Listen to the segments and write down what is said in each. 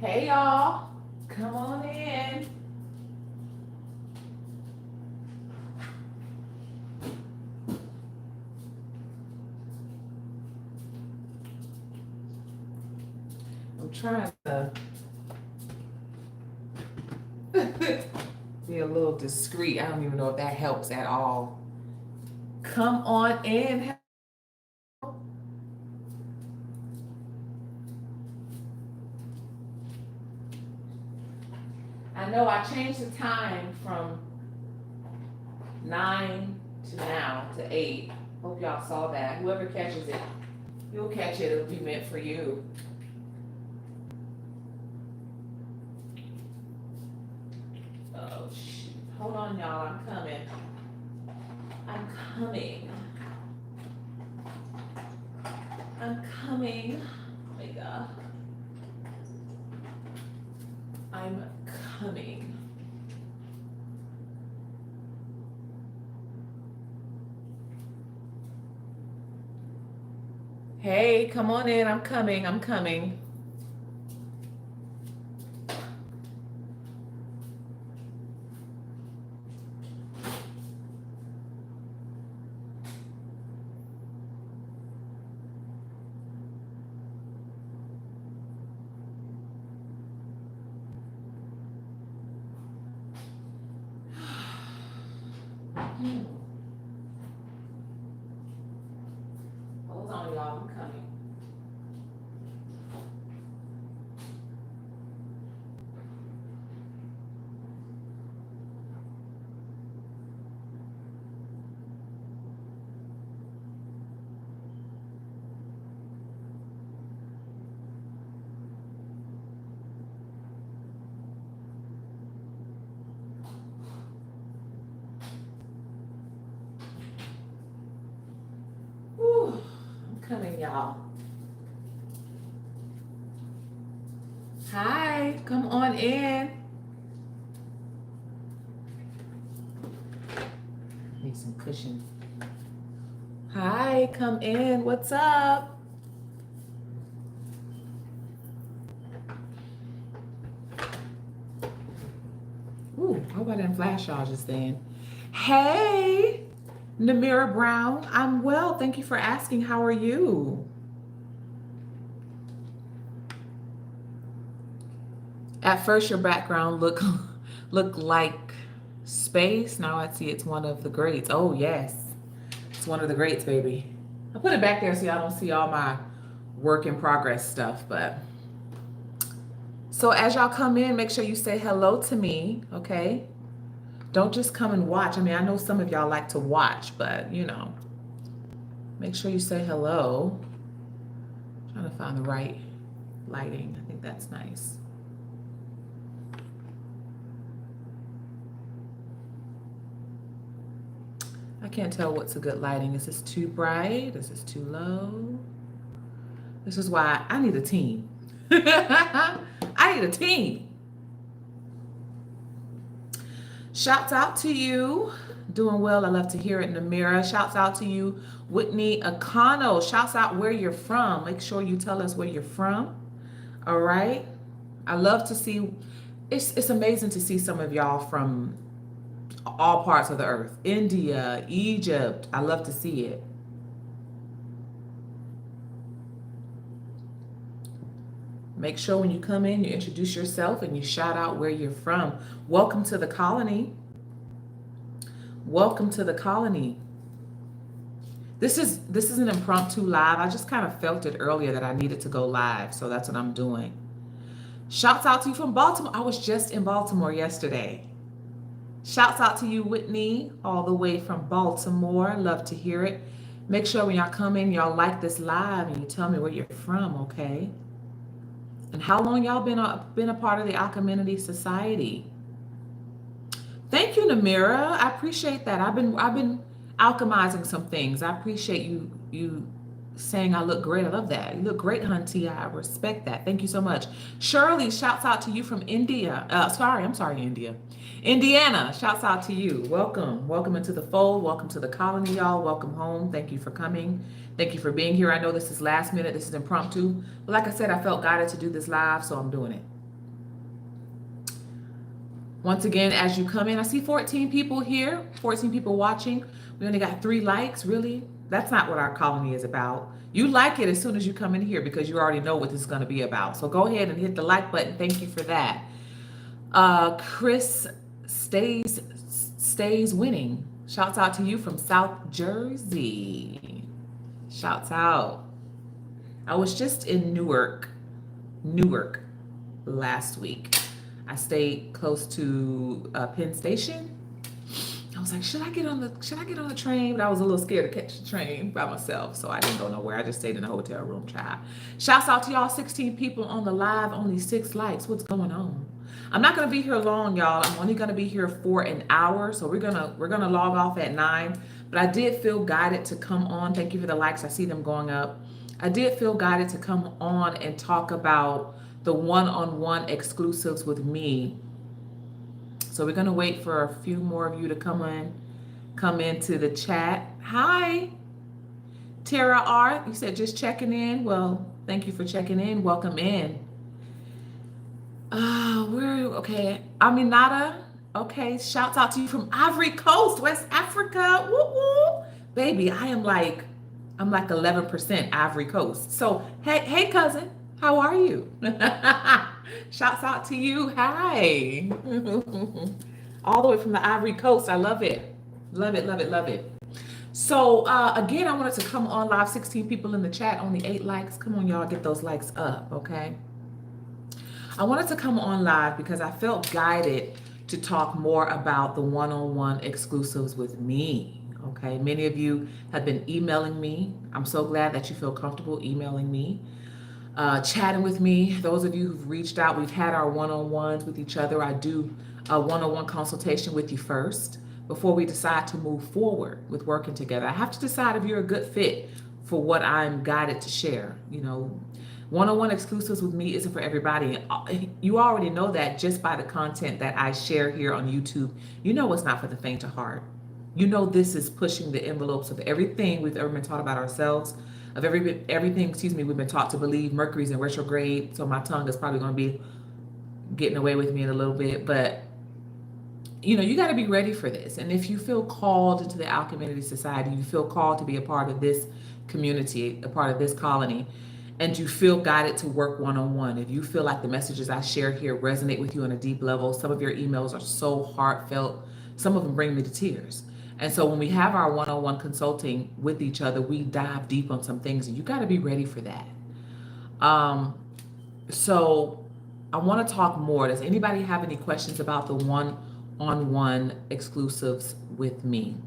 Hey y'all, come on in. I'm trying to be a little discreet. I don't even know if that helps at all. Come on in. I know I changed the time from 9 to now to 8. Hope y'all saw that. Whoever catches it, you'll catch it. It'll be meant for you. Oh, shoot. Hold on, y'all. I'm coming. I'm coming. I'm coming. Oh my God. I'm coming. Hey, come on in. I'm coming. I'm coming. Hold on, y'all. I'm coming. Whew, I'm coming, y'all. Hi, come on in. Need some cushion. Hi, come in. What's up? Ooh, I hope I didn't flash y'all just then. Hey, Namira Brown. I'm well. Thank you for asking. How are you? At first, your background looked like space. Now I see it's one of the greats. Oh, yes. It's one of the greats, baby. I put it back there so y'all don't see all my work in progress stuff. But so as y'all come in, make sure you say hello to me, okay? Don't just come and watch. I mean, I know some of y'all like to watch, but you know, make sure you say hello. I'm trying to find the right lighting. I think that's nice. I can't tell what's a good lighting. Is this too bright? Is this too low? This is why I need a team. I need a team. Shouts out to you. Doing well. I love to hear it, Namira. Shouts out to you, Whitney Akano. Shouts out where you're from. Make sure you tell us where you're from. All right. I love to see. It's amazing to see some of y'all from all parts of the earth. India, Egypt. I love to see it. Make sure when you come in, you introduce yourself and you shout out where you're from. Welcome to the colony. Welcome to the colony. This is an impromptu live. I just kind of felt it earlier that I needed to go live, so that's what I'm doing. Shouts out to you from Baltimore. I was just in Baltimore yesterday. Shouts out to you, Whitney, all the way from Baltimore. Love to hear it. Make sure when y'all come in, y'all like this live and you tell me where you're from, okay? And how long y'all been a part of the Alcheminity Society? Thank you, Namira. I appreciate that. I've been alchemizing some things. I appreciate you saying I look great. I love that. You look great, Hunty. I respect that. Thank you so much. Shirley, shouts out to you from India. I'm sorry, India. Indiana, shouts out to you. Welcome. Welcome into the fold. Welcome to the colony, y'all. Welcome home. Thank you for coming. Thank you for being here. I know this is last minute. This is impromptu. But like I said, I felt guided to do this live, so I'm doing it. Once again, as you come in, I see 14 people here, 14 people watching. We only got 3 likes. Really? That's not what our colony is about. You like it as soon as you come in here because you already know what this is going to be about. So go ahead and hit the like button. Thank you for that. Chris stays winning. Shouts out to you from South Jersey. Shouts out. I was just in Newark last week. I stayed close to Penn Station. I was like, should I get on the train? But I was a little scared to catch the train by myself, so I didn't go nowhere. I just stayed in a hotel room, child. Shouts out to y'all, 16 people on the live, only 6 likes. What's going on? I'm not gonna be here long, y'all. I'm only gonna be here for an hour, so we're gonna log off at 9. But I did feel guided to come on. Thank you for the likes. I see them going up. I did feel guided to come on and talk about the one-on-one exclusives with me. So we're gonna wait for a few more of you to come into the chat. Hi, Tara R. You said just checking in. Well, thank you for checking in. Welcome in. Okay. Aminata. Okay. Shouts out to you from Ivory Coast, West Africa. Woo woo. Baby, I'm like 11% Ivory Coast. So hey cousin, how are you? Shouts out to you. Hi. All the way from the Ivory Coast. I love it. Love it, love it, love it. So again, I wanted to come on live. 16 people in the chat, only 8 likes. Come on, y'all, get those likes up, okay? I wanted to come on live because I felt guided to talk more about the one-on-one exclusives with me, okay? Many of you have been emailing me. I'm so glad that you feel comfortable emailing me, chatting with me. Those of you who've reached out, we've had our one-on-ones with each other. I do a one-on-one consultation with you first before we decide to move forward with working together. I have to decide if you're a good fit for what I'm guided to share. You know, one-on-one exclusives with me isn't for everybody. You already know that just by the content that I share here on YouTube. You know it's not for the faint of heart. You know this is pushing the envelopes of everything we've ever been taught about ourselves, of everything, we've been taught to believe. Mercury's in retrograde, so my tongue is probably going to be getting away with me in a little bit, but you know, you got to be ready for this. And if you feel called into the Alcheminity Society, you feel called to be a part of this community, a part of this colony, and you feel guided to work one-on-one, if you feel like the messages I share here resonate with you on a deep level, some of your emails are so heartfelt, some of them bring me to tears. And so when we have our one-on-one consulting with each other, we dive deep on some things, and you got to be ready for that. So I want to talk more. Does anybody have any questions about the one-on-one exclusives with me?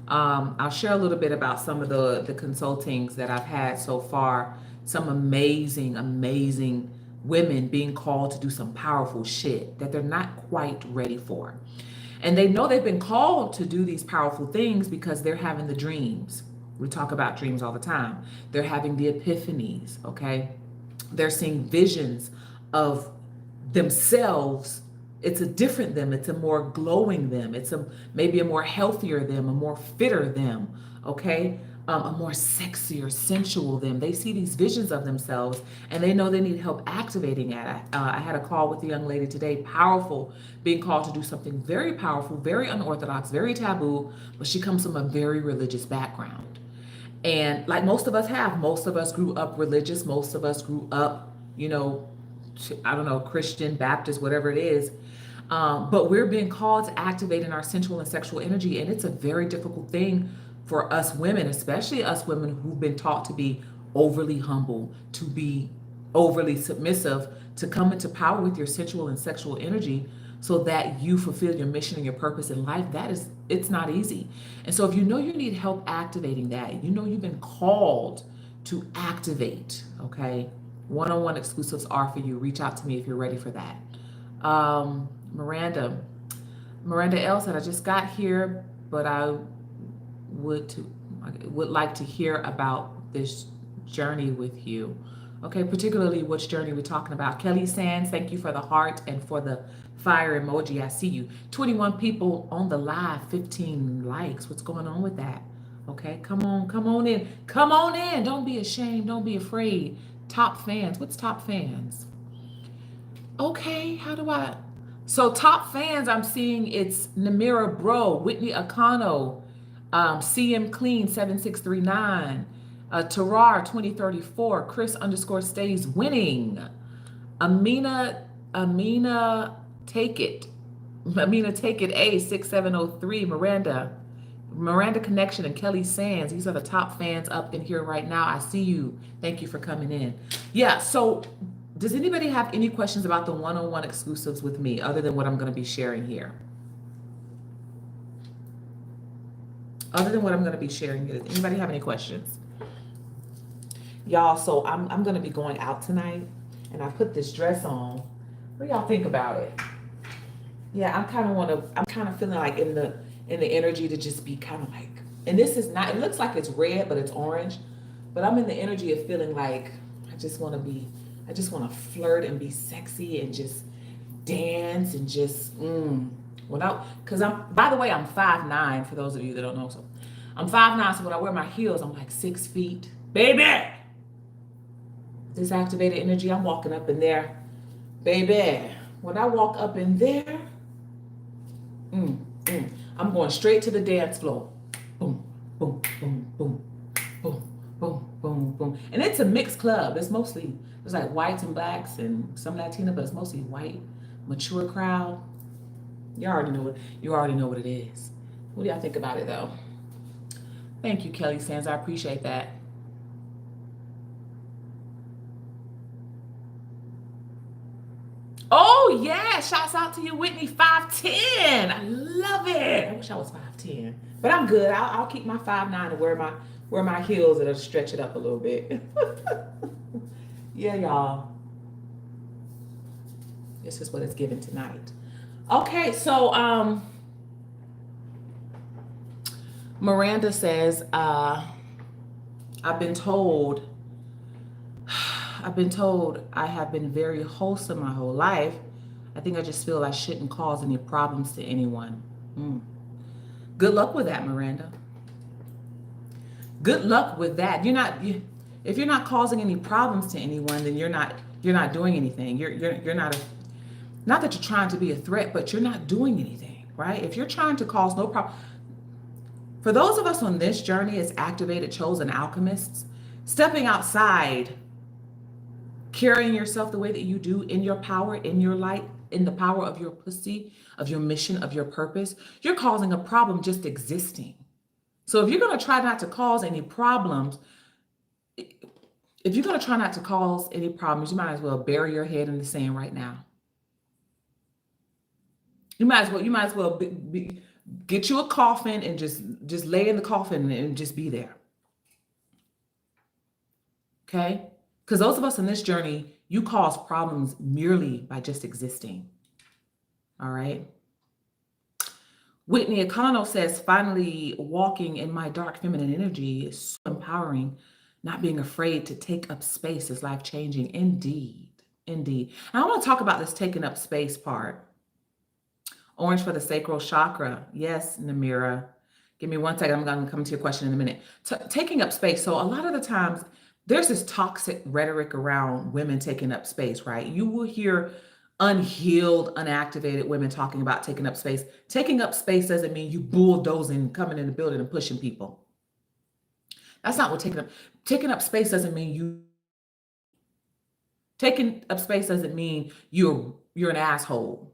I'll share a little bit about some of the consultings that I've had so far. Some amazing, amazing women being called to do some powerful shit that they're not quite ready for. And they know they've been called to do these powerful things because they're having the dreams. We talk about dreams all the time. They're having the epiphanies, okay? They're seeing visions of themselves. It's a different them. It's a more glowing them. It's maybe a more healthier them, a more fitter them, okay? A more sexier, sensual them. They see these visions of themselves and they know they need help activating it. I had a call with a young lady today, powerful, being called to do something very powerful, very unorthodox, very taboo, but she comes from a very religious background. And like most of us grew up religious. Most of us grew up, you know, I don't know, Christian, Baptist, whatever it is. But we're being called to activate in our sensual and sexual energy. And it's a very difficult thing for us women, especially us women who've been taught to be overly humble, to be overly submissive, to come into power with your sensual and sexual energy so that you fulfill your mission and your purpose in life. It's not easy. And so if you know you need help activating that, you know you've been called to activate, okay? One-on-one exclusives are for you. Reach out to me if you're ready for that. Miranda L said, I just got here, but I would like to hear about this journey with you. Okay, particularly which journey we're talking about. Kelly Sands, thank you for the heart and for the fire emoji. I see you. 21 people on the live, 15 likes. What's going on with that? Okay, come on in. Come on in. Don't be ashamed. Don't be afraid. Top fans. What's top fans? Okay, how do I? So top fans, I'm seeing it's Namira Bro, Whitney Akano, CM Clean 7639, Tarar 2034, Chris underscore stays winning, Amina Take It, Amina Take It A 6703, Miranda Connection, and Kelly Sands. These are the top fans up in here right now. I see you. Thank you for coming in. Yeah, so does anybody have any questions about the one-on-one exclusives with me other than what I'm going to be sharing here? Other than what I'm going to be sharing here, does anybody have any questions? Y'all, so I'm going to be going out tonight, and I put this dress on. What do y'all think about it? Yeah, I'm kind of feeling like in the energy to just be kind of like, and this is not, it looks like it's red, but it's orange. But I'm in the energy of feeling like I just want to flirt and be sexy and just dance and just because by the way, I'm 5'9", for those of you that don't know. So I'm 5'9", so when I wear my heels, I'm like 6 feet. Baby! This activated energy, I'm walking up in there. Baby, when I walk up in there, I'm going straight to the dance floor. Boom, boom, boom, boom, boom, boom, boom, boom. And it's a mixed club. It's mostly, there's like whites and blacks and some Latina, but it's mostly white, mature crowd. You already know what it is. What do y'all think about it though? Thank you, Kelly Sands. I appreciate that. Oh yeah, shouts out to you, Whitney. 5'10". I love it. I wish I was 5'10", but I'm good. I'll keep my 5'9" and wear my heels that'll stretch it up a little bit. Yeah, y'all. This is what it's given tonight. Okay, so Miranda says, I've been told I have been very wholesome my whole life. I think I just feel I shouldn't cause any problems to anyone. Good luck with that, Miranda. Good luck with that. If you're not causing any problems to anyone, then you're not doing anything. You're not that you're trying to be a threat, but you're not doing anything, right? If you're trying to cause no problem, for those of us on this journey as activated, chosen alchemists, stepping outside, carrying yourself the way that you do in your power, in your light, in the power of your pussy, of your mission, of your purpose, you're causing a problem just existing. So if you're going to try not to cause any problems, you might as well bury your head in the sand right now. You might as well get you a coffin and just lay in the coffin and just be there. Okay? Because those of us in this journey, you cause problems merely by just existing. All right? Whitney Econo says, finally walking in my dark feminine energy is so empowering. Not being afraid to take up space is life-changing. Indeed. Indeed. And I want to talk about this taking up space part. Orange for the sacral chakra. Yes, Namira. Give me 1 second. I'm going to come to your question in a minute. Taking up space. So a lot of the times, there's this toxic rhetoric around women taking up space, right? You will hear unhealed, unactivated women talking about taking up space. Taking up space doesn't mean you bulldozing, coming in the building and pushing people. That's not what taking up space doesn't mean taking up space doesn't mean you're an asshole.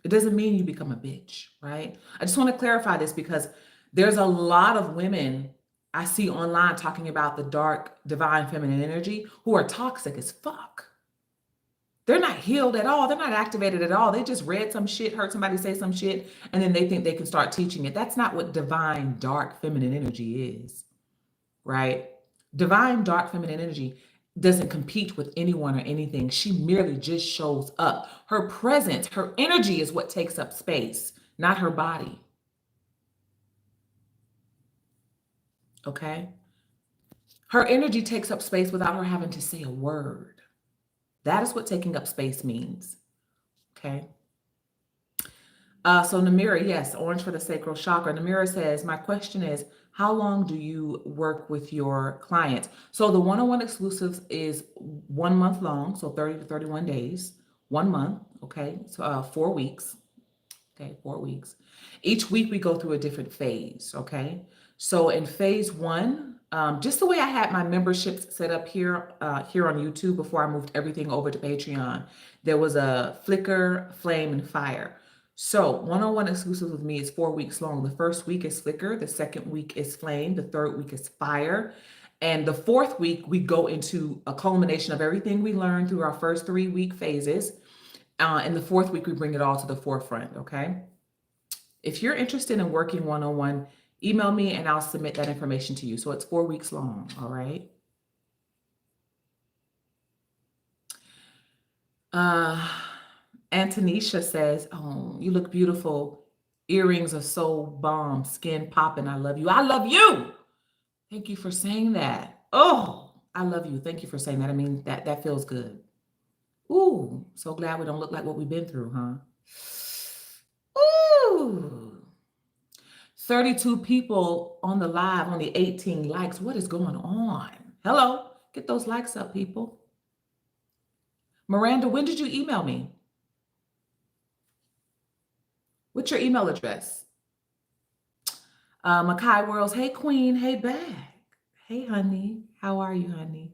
It doesn't mean you become a bitch, right? I just want to clarify this because there's a lot of women I see online talking about the dark, divine feminine energy who are toxic as fuck. They're not healed at all. They're not activated at all. They just read some shit, heard somebody say some shit, and then they think they can start teaching it. That's not what divine, dark feminine energy is, right? Divine, dark feminine energy doesn't compete with anyone or anything. She merely just shows up. Her presence, her energy is what takes up space, not her body. Okay? Her energy takes up space without her having to say a word. That is what taking up space means. Okay? So Namira, yes, orange for the sacral chakra. Namira says, my question is, how long do you work with your clients? So the one-on-one exclusives is 1 month long, so 30 to 31 days. 1 month, okay? So 4 weeks, okay, 4 weeks. Each week we go through a different phase, okay? So in phase one, just the way I had my memberships set up here on YouTube before I moved everything over to Patreon, there was a Flicker, Flame, and Fire. So one-on-one exclusive with me is 4 weeks long. The first week is Flicker, the second week is Flame, the third week is Fire, and the fourth week we go into a culmination of everything we learned through our first 3 week phases. And the fourth week we bring it all to the forefront, okay? If you're interested in working one-on-one, email me and I'll submit that information to you. So it's 4 weeks long, all right? Antonisha says, oh, you look beautiful. Earrings are so bomb, skin popping. I love you. I love you. Thank you for saying that. Oh, I love you. Thank you for saying that. I mean, that feels good. Ooh, so glad we don't look like what we've been through, huh? Ooh. 32 people on the live, only 18 likes. What is going on? Hello, get those likes up, people. Miranda, when did you email me? What's your email address? Makai Worlds, hey queen, hey back. Hey honey, how are you, honey?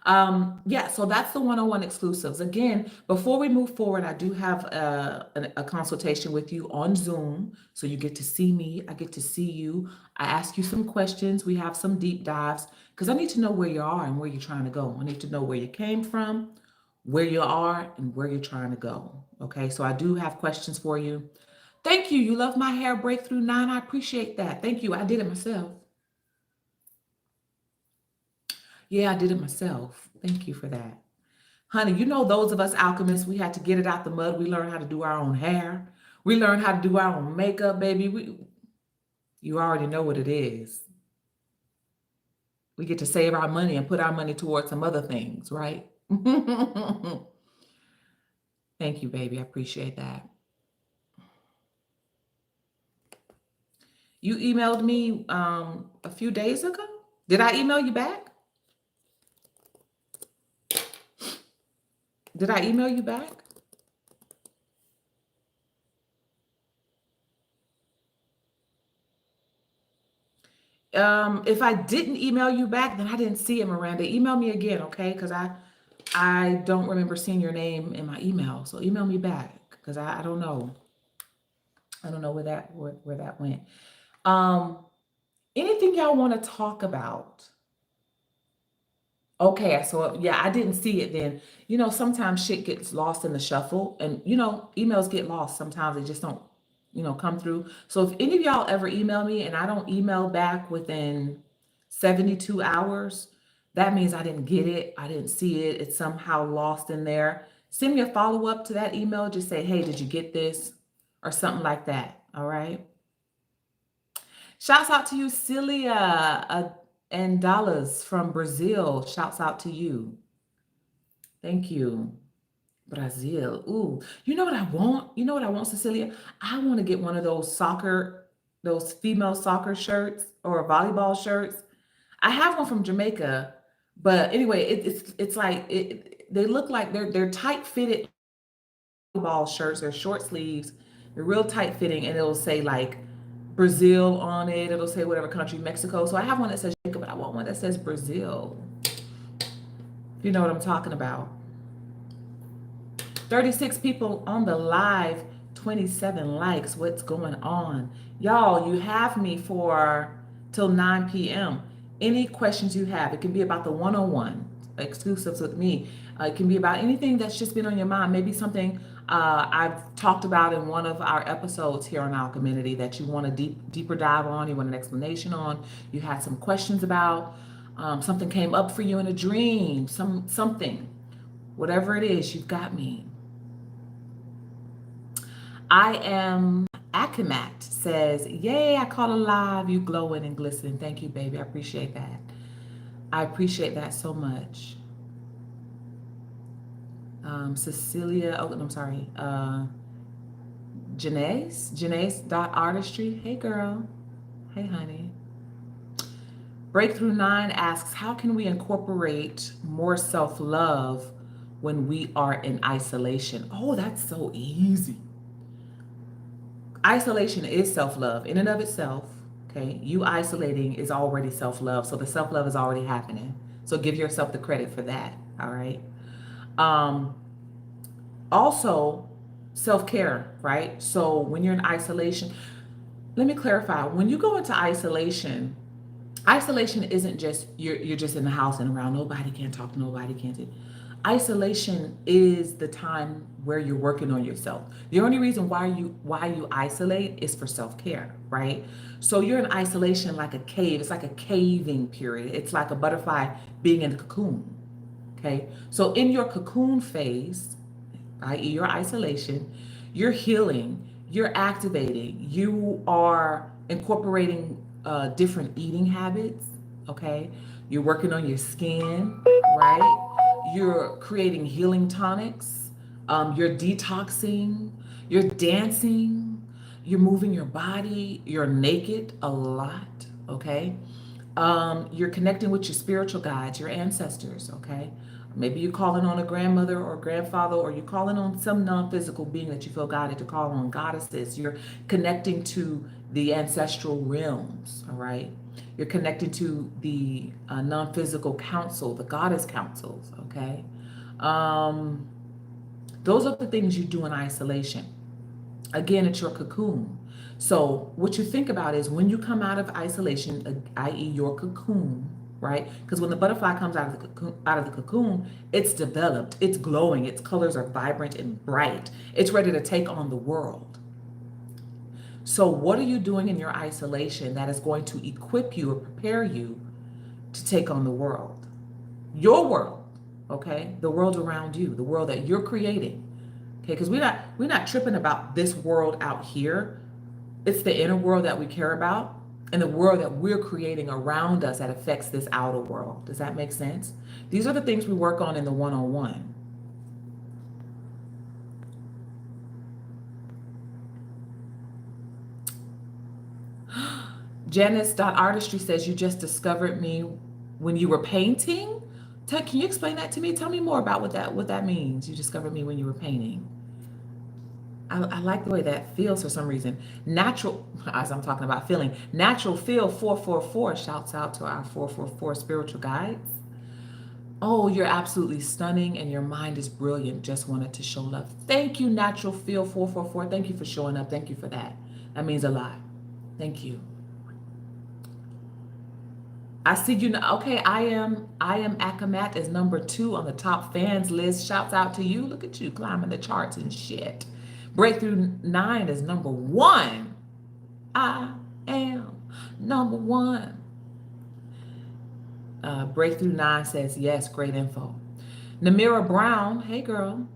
Yeah, so that's the one-on-one exclusives. Again, before we move forward, I do have a consultation with you on Zoom. So you get to see me, I get to see you. I ask you some questions. We have some deep dives because I need to know where you are and where you're trying to go. I need to know where you came from, where you are, and where you're trying to go. Okay, so I do have questions for you. Thank you. You love my hair breakthrough 9. I appreciate that. Thank you. I did it myself. Yeah, I did it myself. Thank you for that. Honey, you know, those of us alchemists, we had to get it out the mud. We learned how to do our own hair. We learned how to do our own makeup, baby. You already know what it is. We get to save our money and put our money towards some other things, right? Thank you, baby. I appreciate that. You emailed me a few days ago. Did I email you back? Did I email you back? If I didn't email you back, then I didn't see it, Miranda. Email me again, okay? Because I don't remember seeing your name in my email. So email me back because I don't know. I don't know where that went. Anything y'all want to talk about? Okay, so yeah, I didn't see it then. You know, sometimes shit gets lost in the shuffle, and you know, emails get lost. Sometimes they just don't, come through. So if any of y'all ever email me and I don't email back within 72 hours, that means I didn't get it. I didn't see it. It's somehow lost in there. Send me a follow-up to that email. Just say, hey, did you get this? Or something like that. All right. Shouts out to you, Celia and Dallas from Brazil. Shouts out to you. Thank you. Brazil. Ooh, you know what I want? You know what I want, Cecilia? I want to get one of those female soccer shirts or volleyball shirts. I have one from Jamaica, but anyway, it's like they look like they're tight fitted volleyball shirts. They're short sleeves. They're real tight fitting, and it'll say like Brazil on it. It'll say whatever country, Mexico. So I have one that says Jamaica, but I want one that says Brazil. You know what I'm talking about. 36 people on the live, 27 likes. What's going on? Y'all, you have me for till 9 p.m. Any questions you have, it can be about the one-on-one exclusives with me. It can be about anything that's just been on your mind. Maybe something I've talked about in one of our episodes here on Alcheminity that you want a deeper dive on, you want an explanation on, you had some questions about, something came up for you in a dream, something. Whatever it is, you've got me. I am Akamat says, yay, I caught a live, you glowing and glistening. Thank you, baby. I appreciate that. I appreciate that so much. Cecilia, oh, I'm sorry. Janace.artistry. Hey, girl. Hey, honey. Breakthrough 9 asks, how can we incorporate more self-love when we are in isolation. Oh, that's so easy. Isolation is self-love in and of itself. Okay, you isolating is already self-love, so the self-love is already happening. So give yourself the credit for that. All right. Um, Also, self-care, right? So when you're in isolation, let me clarify. When you go into isolation, isolation isn't just you're just in the house and around nobody, can't talk to nobody, can't do. Isolation is the time where you're working on yourself. The only reason why you isolate is for self-care, right? So you're in isolation like a cave. It's like a caving period. It's like a butterfly being in a cocoon. Okay. So in your cocoon phase, i.e., your isolation, you're healing, you're activating, you are incorporating different eating habits, okay? You're working on your skin, right? You're creating healing tonics, you're detoxing, you're dancing, you're moving your body, you're naked a lot, okay? You're connecting with your spiritual guides, your ancestors, okay? Maybe you're calling on a grandmother or grandfather, or you're calling on some non-physical being that you feel guided to call on, goddesses. You're connecting to the ancestral realms, all right? You're connecting to the non-physical council, the goddess councils, okay? Um, those are the things you do in isolation. Again, it's your cocoon. So what you think about is when you come out of isolation, i.e. your cocoon, right? Because when the butterfly comes out of the cocoon, it's developed, it's glowing, its colors are vibrant and bright. It's ready to take on the world. So what are you doing in your isolation that is going to equip you or prepare you to take on the world? Your world, okay? The world around you, the world that you're creating. Okay, because we're not tripping about this world out here. It's the inner world that we care about and the world that we're creating around us that affects this outer world. Does that make sense? These are the things we work on in the one-on-one. Janice.artistry says you just discovered me when you were painting. Can you explain that to me? Tell me more about what that means. You discovered me when you were painting. I like the way that feels for some reason. Natural, as I'm talking about feeling, Natural Feel 444 shouts out to our 444 spiritual guides. Oh, you're absolutely stunning and your mind is brilliant. Just wanted to show love. Thank you, Natural Feel 444. Thank you for showing up. Thank you for that. That means a lot. Thank you. I see you now. Okay, I am Akamat is number 2 on the top fans list. Shouts out to you. Look at you climbing the charts and shit. Breakthrough 9 is number 1. I am number 1. Breakthrough 9 says, yes, great info. Namira Brown, hey girl.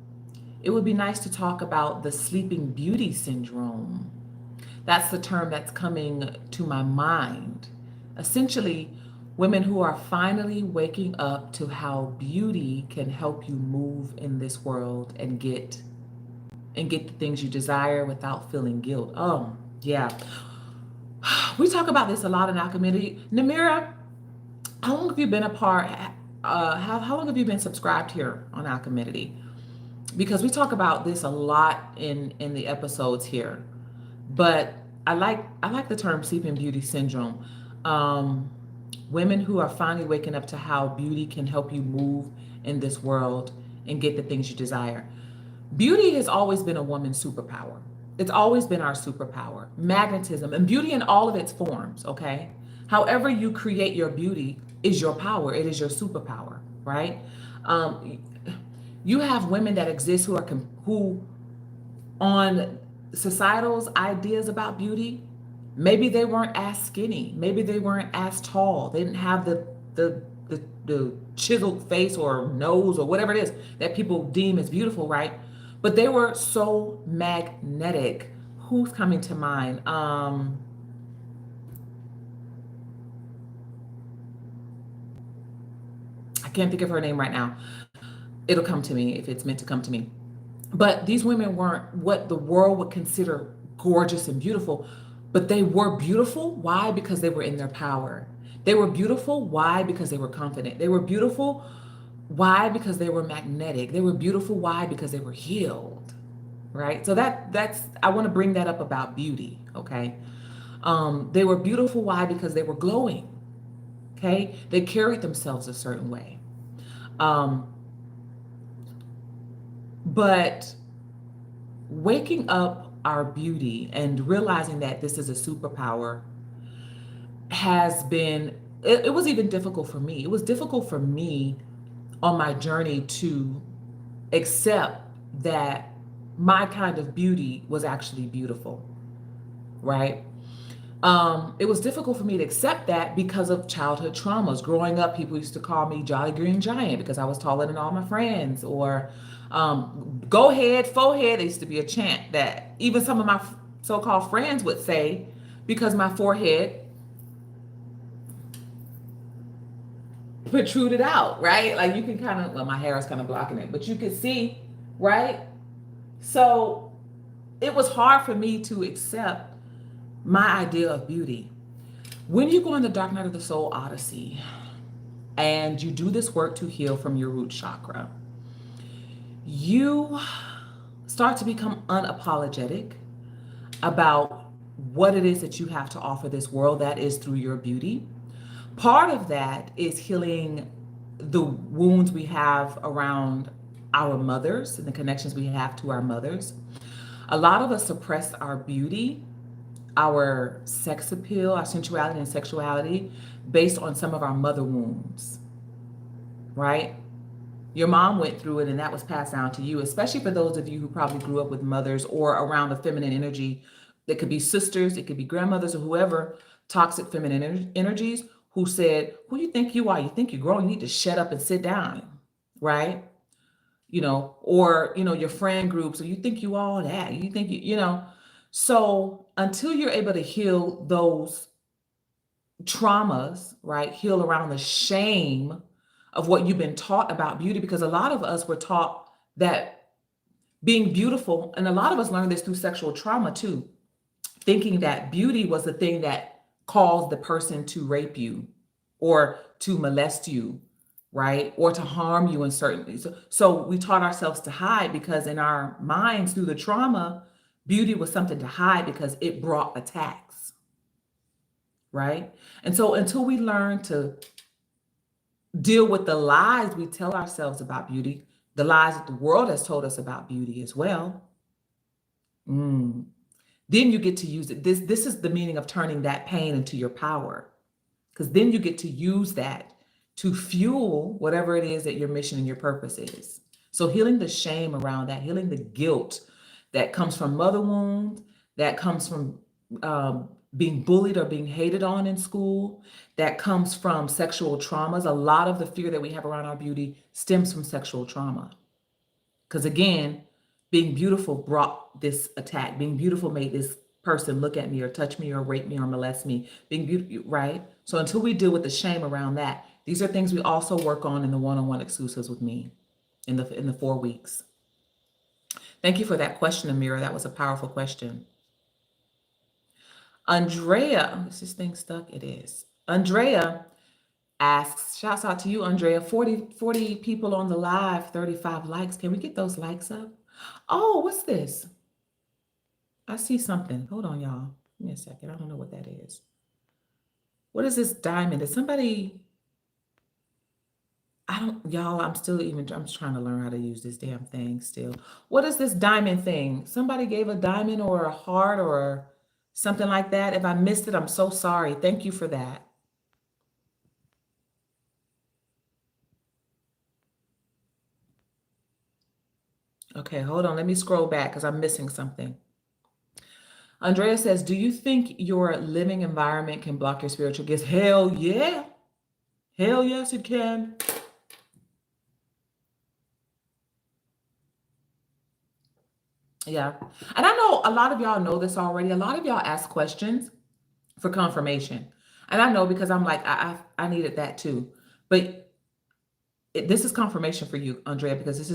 It would be nice to talk about the sleeping beauty syndrome. That's the term that's coming to my mind. Essentially, women who are finally waking up to how beauty can help you move in this world and get the things you desire without feeling guilt. Oh, yeah. We talk about this a lot in Alcheminity. Namira, how long have you been how long have you been subscribed here on Alcheminity? Because we talk about this a lot in the episodes here. But I like the term sleeping beauty syndrome. Women who are finally waking up to how beauty can help you move in this world and get the things you desire. Beauty has always been a woman's superpower. It's always been our superpower. Magnetism and beauty in all of its forms, okay? However you create your beauty is your power. It is your superpower, right? You have women that exist who on societal's ideas about beauty, maybe they weren't as skinny, maybe they weren't as tall, they didn't have the chiseled face or nose or whatever it is that people deem as beautiful, right? But they were so magnetic. Who's coming to mind? I can't think of her name right now. It'll come to me if it's meant to come to me. But these women weren't what the world would consider gorgeous and beautiful, but they were beautiful. Why? Because they were in their power. They were beautiful. Why? Because they were confident. They were beautiful Why? Because they were magnetic. They were beautiful. Why? Because they were healed. Right? So that's I want to bring that up about beauty, okay? They were beautiful. Why? Because they were glowing. Okay? They carried themselves a certain way. Um, but waking up our beauty and realizing that this is a superpower has been, it was even difficult for me. It was difficult for me on my journey to accept that my kind of beauty was actually beautiful, right? It was difficult for me to accept that because of childhood traumas. Growing up, people used to call me Jolly Green Giant because I was taller than all my friends, or go ahead, forehead. There used to be a chant that even some of my so-called friends would say because my forehead protruded out, right? Like you can kind of, well, my hair is kind of blocking it, but you can see, right? So it was hard for me to accept my idea of beauty. When you go on the Dark Night of the Soul Odyssey and you do this work to heal from your root chakra, you start to become unapologetic about what it is that you have to offer this world, that is through your beauty. Part of that is healing the wounds we have around our mothers and the connections we have to our mothers. A lot of us suppress our beauty, our sex appeal, our sensuality and sexuality based on some of our mother wounds, right? Your mom went through it and that was passed down to you, especially for those of you who probably grew up with mothers or around the feminine energy. That could be sisters, it could be grandmothers or whoever, toxic feminine energies who said, who you think you are? You think you're growing, you need to shut up and sit down, right? Or, your friend groups, or you think you all that, you think so until you're able to heal those traumas, right? Heal around the shame of what you've been taught about beauty, because a lot of us were taught that being beautiful, and a lot of us learned this through sexual trauma too, thinking that beauty was the thing that caused the person to rape you or to molest you, right? Or to harm you in certain ways. So we taught ourselves to hide because in our minds through the trauma, beauty was something to hide because it brought attacks, right? And so until we learn to deal with the lies we tell ourselves about beauty, the lies that the world has told us about beauty as well, then you get to use it. This is the meaning of turning that pain into your power, because then you get to use that to fuel whatever it is that your mission and your purpose is. So healing the shame around that, healing the guilt that comes from mother wounds, that comes from being bullied or being hated on in school, that comes from sexual traumas. A lot of the fear that we have around our beauty stems from sexual trauma. Because again, being beautiful brought this attack. Being beautiful made this person look at me or touch me or rape me or molest me. Being beautiful, right? So until we deal with the shame around that, these are things we also work on in the one-on-one exclusives with me in the 4 weeks. Thank you for that question, Amira. That was a powerful question. Andrea, is this thing stuck? It is. Andrea asks, shouts out to you, Andrea, 40 people on the live, 35 likes. Can we get those likes up? Oh, what's this? I see something. Hold on, y'all. Give me a second. I don't know what that is. What is this diamond? Is somebody, y'all, I'm trying to learn how to use this damn thing still. What is this diamond thing? Somebody gave a diamond or a heart or something like that. If I missed it, I'm so sorry. Thank you for that. Okay, hold on. Let me scroll back because I'm missing something. Andrea says, do you think your living environment can block your spiritual gifts? Hell yeah. Hell yes, it can. Yeah. And I know a lot of y'all know this already. A lot of y'all ask questions for confirmation. And I know because I'm like, I needed that too. But this is confirmation for you, Andrea, because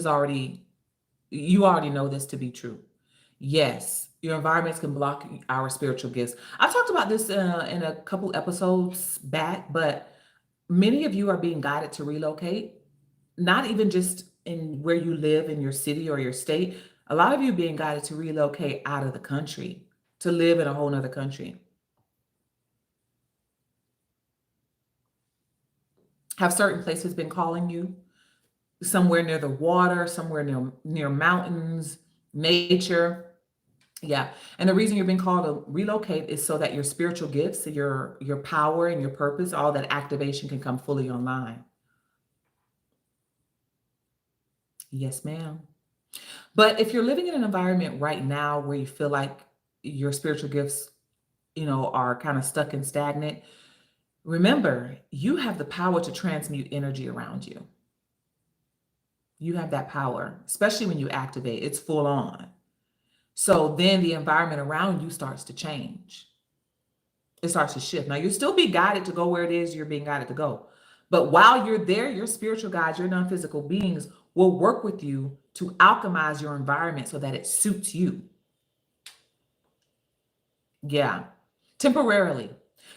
you already know this to be true. Yes, your environments can block our spiritual gifts. I talked about this in a couple episodes back, but many of you are being guided to relocate. not even just in where you live in your city or your state. A lot of you being guided to relocate out of the country, to live in a whole nother country. Have certain places been calling you? Somewhere near the water, somewhere near mountains, nature. Yeah. And the reason you're being called to relocate is so that your spiritual gifts, your power and your purpose, all that activation can come fully online. Yes, ma'am. But if you're living in an environment right now where you feel like your spiritual gifts, are kind of stuck and stagnant, remember, you have the power to transmute energy around you. You have that power, especially when you activate, it's full on. So then the environment around you starts to change. It starts to shift. Now, you'll still be guided to go where it is you're being guided to go. But while you're there, your spiritual guides, your non physical beings will work with you to alchemize your environment so that it suits you. Yeah, temporarily.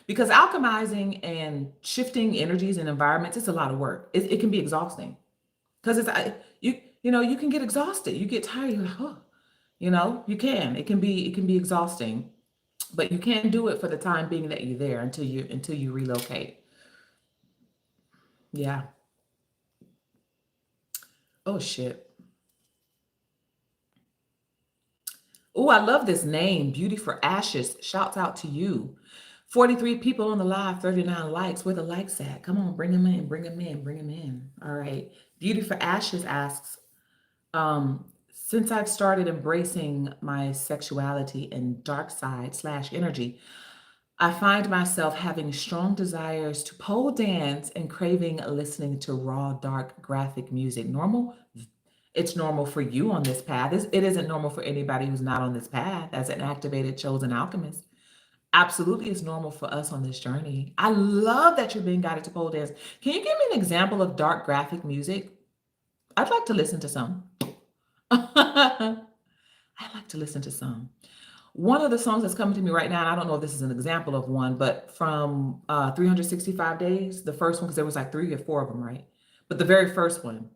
Because alchemizing and shifting energies and environments, it's a lot of work. It can be exhausting because you can get exhausted. You get tired. You're like, oh, you can. It can be exhausting, but you can do it for the time being that you're there until you relocate. Yeah. Oh shit. Oh, I love this name, Beauty for Ashes. Shouts out to you. 43 people on the live, 39 likes. Where the likes at? Come on, bring them in, bring them in, bring them in. All right. Beauty for Ashes asks, since I've started embracing my sexuality and dark side slash energy, I find myself having strong desires to pole dance and craving listening to raw, dark, graphic music. Normal? It's normal for you on this path. It isn't normal for anybody who's not on this path as an activated chosen alchemist. Absolutely, it's normal for us on this journey. I love that you're being guided to pole dance. Can you give me an example of dark graphic music? I'd like to listen to some. I like to listen to some. One of the songs that's coming to me right now, and I don't know if this is an example of one, but from 365 Days, the first one, because there was like 3 or 4 of them, right? But the very first one,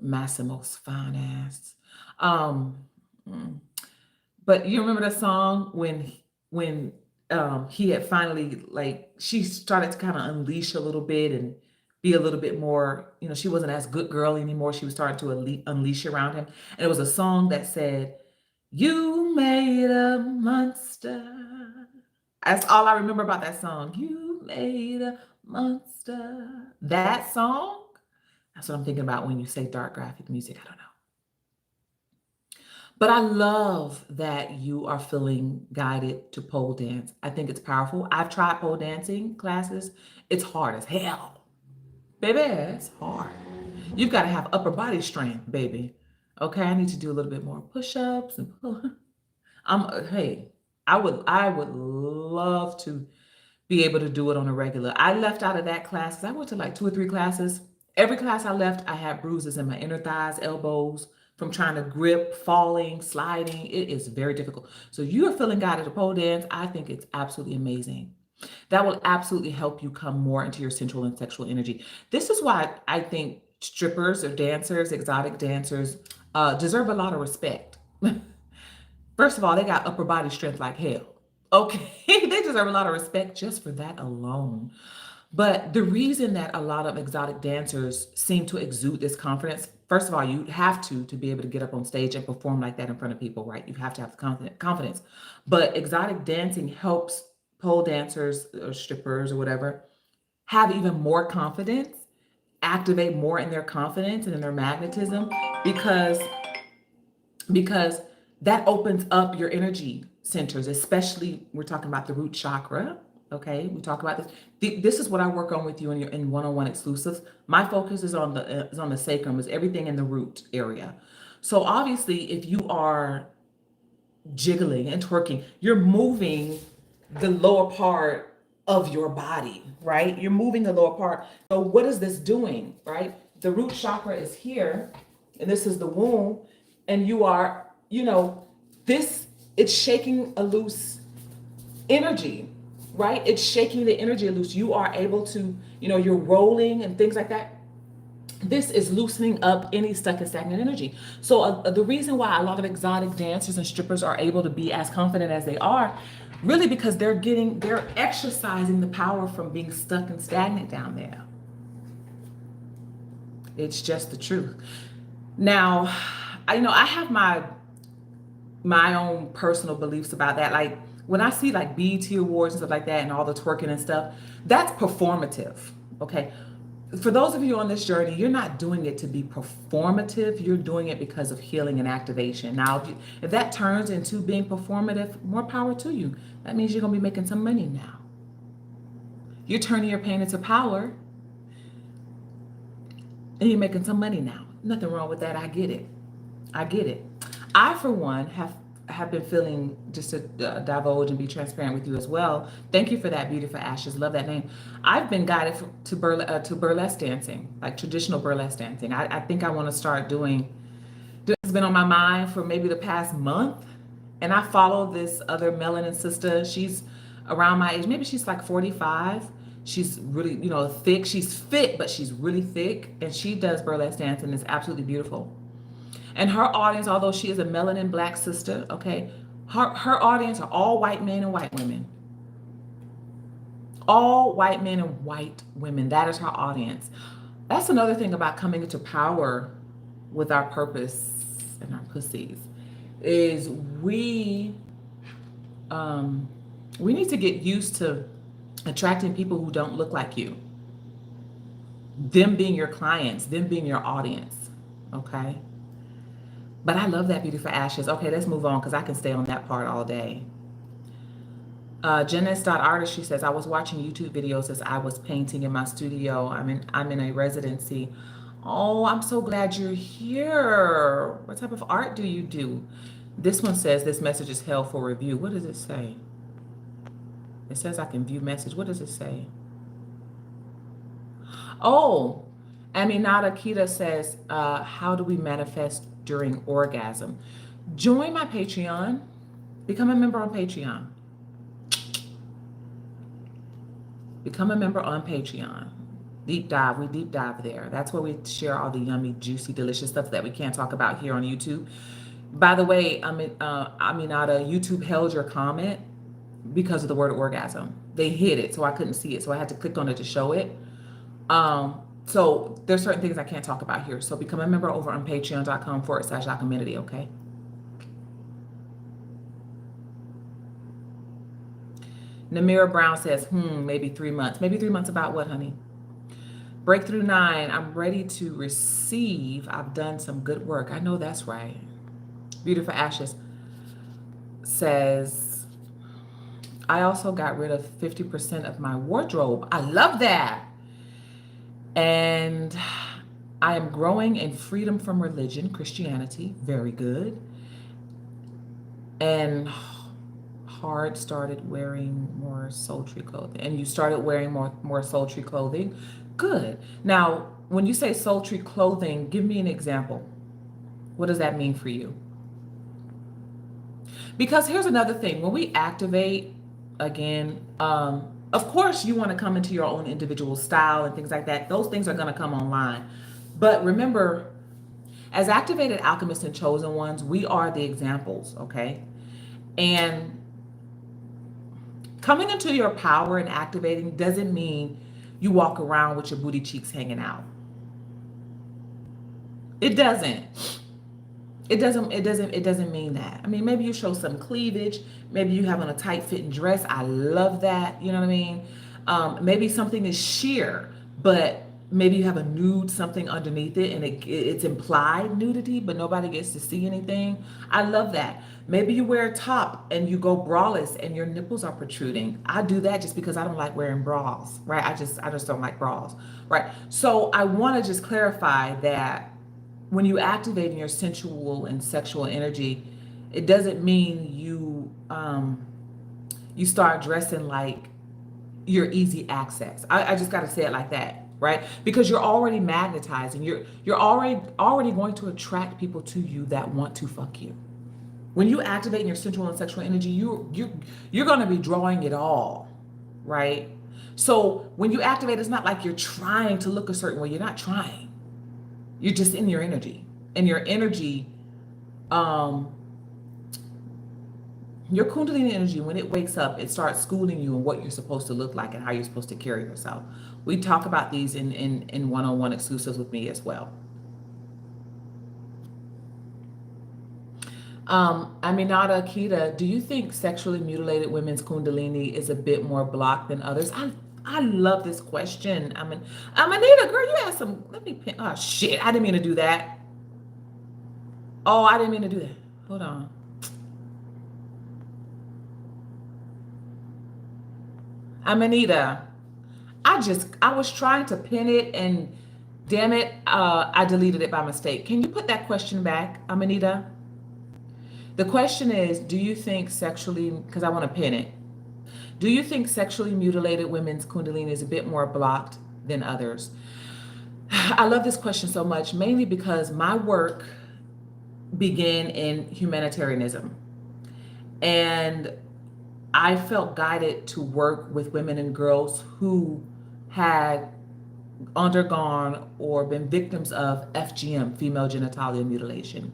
Massimo's fine ass. Um, mm, but you remember that song when he had finally, like, she started to kind of unleash a little bit and be a little bit more, she wasn't as good girl anymore. She was starting to unleash around him. And it was a song that said, "You made a monster." That's all I remember about that song. You made a monster. That song, that's what I'm thinking about when you say dark graphic music. I don't know. But I love that you are feeling guided to pole dance. I think it's powerful. I've tried pole dancing classes. It's hard as hell. Baby, it's hard. You've got to have upper body strength, baby. Okay, I need to do a little bit more push-ups and pull. Hey, I would love to be able to do it on a regular. I left out of that class 'cause I went to like 2 or 3 classes. Every class I left, I had bruises in my inner thighs, elbows from trying to grip, falling, sliding. It is very difficult. So you are feeling guided to pole dance. I think it's absolutely amazing. That will absolutely help you come more into your sensual and sexual energy. This is why I think strippers or dancers, exotic dancers, deserve a lot of respect. First of all, they got upper body strength like hell. Okay, they deserve a lot of respect just for that alone. But the reason that a lot of exotic dancers seem to exude this confidence, first of all, you have to be able to get up on stage and perform like that in front of people, right? You have to have the confidence. But exotic dancing helps pole dancers or strippers or whatever have even more confidence, activate more in their confidence and in their magnetism because because that opens up your energy centers, especially we're talking about the root chakra. Okay, we talk about this. This is what I work on with you in one-on-one exclusives. My focus is on the sacrum, is everything in the root area. So obviously, if you are jiggling and twerking, you're moving the lower part of your body, right? You're moving the lower part. So what is this doing, right? The root chakra is here, and this is the womb, and you are, this, it's shaking a loose energy, right? It's shaking the energy loose. You are able to, you're rolling and things like that. this is loosening up any stuck and stagnant energy. So the reason why a lot of exotic dancers and strippers are able to be as confident as they are, really because they're exercising the power from being stuck and stagnant down there. It's just the truth. Now, I have my own personal beliefs about that. Like when I see like BET awards and stuff like that and all the twerking and stuff, that's performative. Okay. For those of you on this journey, you're not doing it to be performative. You're doing it because of healing and activation. Now, if that turns into being performative, more power to you. That means you're going to be making some money now. You're turning your pain into power and you're making some money now. Nothing wrong with that. I get it. I, for one, have been feeling, just to divulge and be transparent with you as well. Thank you for that, Beauty for Ashes. Love that name. I've been guided to burlesque dancing, like traditional burlesque dancing. I think I want to start doing. It's been on my mind for maybe the past month, and I follow this other melanin sister. She's around my age. Maybe she's like 45. She's really, thick. She's fit, but she's really thick, and she does burlesque dancing. It's absolutely beautiful. And her audience, although she is a melanin black sister, okay, her audience are all white men and white women. All white men and white women. That is her audience. That's another thing about coming into power with our purpose and our pussies, is we need to get used to attracting people who don't look like you. Them being your clients, them being your audience, okay? But I love that, Beauty for Ashes. Okay, let's move on because I can stay on that part all day. Janice.artist, she says, I was watching YouTube videos as I was painting in my studio. I'm in a residency. Oh, I'm so glad you're here. What type of art do you do? This one says, this message is held for review. What does it say? It says I can view message. What does it say? Oh, Aminata Kita says, how do we manifest during orgasm? Join my Patreon. Become a member on Patreon. Become a member on Patreon. Deep dive. We deep dive there. That's where we share all the yummy, juicy, delicious stuff that we can't talk about here on YouTube. By the way, Aminata, YouTube held your comment because of the word orgasm. They hid it, so I couldn't see it. So I had to click on it to show it. So there's certain things I can't talk about here. So become a member over on patreon.com/Alcheminity, okay? Namira Brown says, maybe 3 months. Maybe 3 months about what, honey? Breakthrough 9, I'm ready to receive. I've done some good work. I know that's right. Beauty for Ashes says, I also got rid of 50% of my wardrobe. I love that. And I am growing in freedom from religion, Christianity. Very good. And Hard started wearing more sultry clothing. And you started wearing more sultry clothing. Good. Now, when you say sultry clothing, give me an example. What does that mean for you? Because here's another thing. When we activate, again, of course, you want to come into your own individual style and things like that. Those things are going to come online. But remember, as activated alchemists and chosen ones, we are the examples, okay? And coming into your power and activating doesn't mean you walk around with your booty cheeks hanging out. It doesn't. It doesn't mean that. I mean, maybe you show some cleavage. Maybe you have on a tight fitting dress. I love that. You know what I mean? Maybe something is sheer, but maybe you have a nude something underneath it and it's implied nudity, but nobody gets to see anything. I love that. Maybe you wear a top and you go braless and your nipples are protruding. I do that just because I don't like wearing bras, right? I just don't like bras, right? So I want to just clarify that when you activate in your sensual and sexual energy, it doesn't mean you start dressing like you're easy access. I just got to say it like that, right? Because you're already magnetizing. You're already going to attract people to you that want to fuck you. When you activate in your sensual and sexual energy, you're going to be drawing it all, right? So when you activate, it's not like you're trying to look a certain way. You're not trying. You're just in your energy. And your energy, um, your Kundalini energy, when it wakes up, it starts schooling you on what you're supposed to look like and how you're supposed to carry yourself. We talk about these in one-on-one exclusives with me as well. Aminata Akita, do you think sexually mutilated women's Kundalini is a bit more blocked than others? I love this question. Amanita, girl, you had some. Let me pin. Oh shit! I didn't mean to do that. Oh, I didn't mean to do that. Hold on. Amanita, I was trying to pin it and damn it, I deleted it by mistake. Can you put that question back, Amanita? The question is, do you think sexually, because I want to pin it, do you think sexually mutilated women's Kundalini is a bit more blocked than others? I love this question so much, mainly because my work began in humanitarianism. And I felt guided to work with women and girls who had undergone or been victims of FGM, female genitalia mutilation.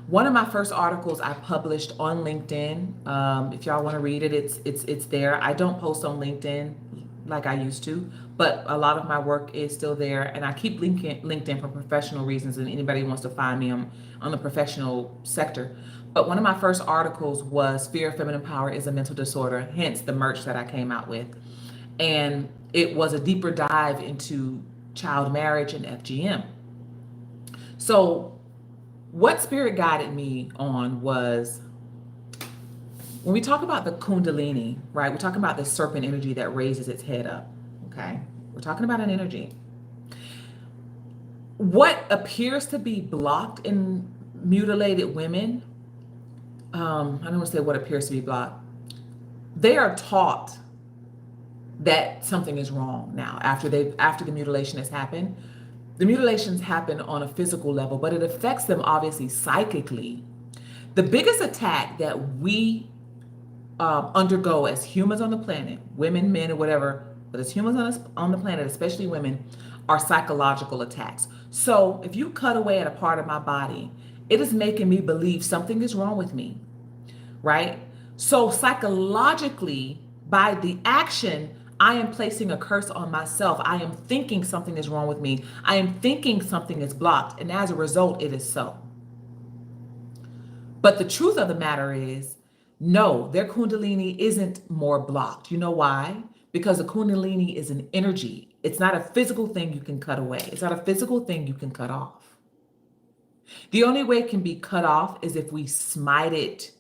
One of my first articles I published on LinkedIn. If y'all want to read it, it's there. I don't post on LinkedIn like I used to, but a lot of my work is still there, and I keep linking LinkedIn for professional reasons. And anybody who wants to find me on the professional sector. But one of my first articles was "Fear of Feminine Power is a Mental Disorder," hence the merch that I came out with, and it was a deeper dive into child marriage and FGM. So what spirit guided me on was when we talk about the Kundalini, right? We're talking about the serpent energy that raises its head up, okay? We're talking about an energy. What appears to be blocked in mutilated women, I don't want to say what appears to be blocked. They are taught that something is wrong now after the mutilation has happened. The mutilations happen on a physical level, but it affects them obviously psychically. The biggest attack that we undergo as humans on the planet, women, men, or whatever, but as humans on the planet, especially women, are psychological attacks. So if you cut away at a part of my body, it is making me believe something is wrong with me, right? So psychologically, by the action, I am placing a curse on myself. I am thinking something is wrong with me. I am thinking something is blocked. And as a result, it is so. But the truth of the matter is, no, their Kundalini isn't more blocked. You know why? Because the Kundalini is an energy. It's not a physical thing you can cut away. It's not a physical thing you can cut off. The only way it can be cut off is if we smite it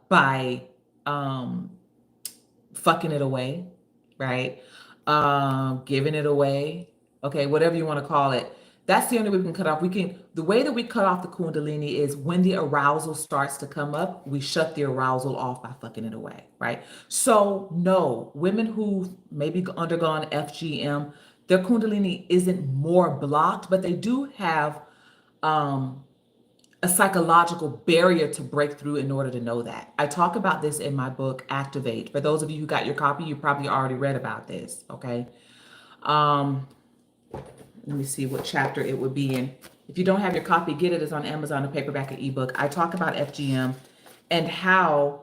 by fucking it away, right? Giving it away, okay, whatever you want to call it. That's the only way we can cut off. The way that we cut off the Kundalini is when the arousal starts to come up, we shut the arousal off by fucking it away, right? So no, women who maybe undergone FGM, their Kundalini isn't more blocked, but they do have a psychological barrier to break through in order to know that. I talk about this in my book, Activate. For those of you who got your copy, you probably already read about this, okay? Let me see what chapter it would be in. If you don't have your copy, get it. It's on Amazon, a paperback, and ebook. I talk about FGM and how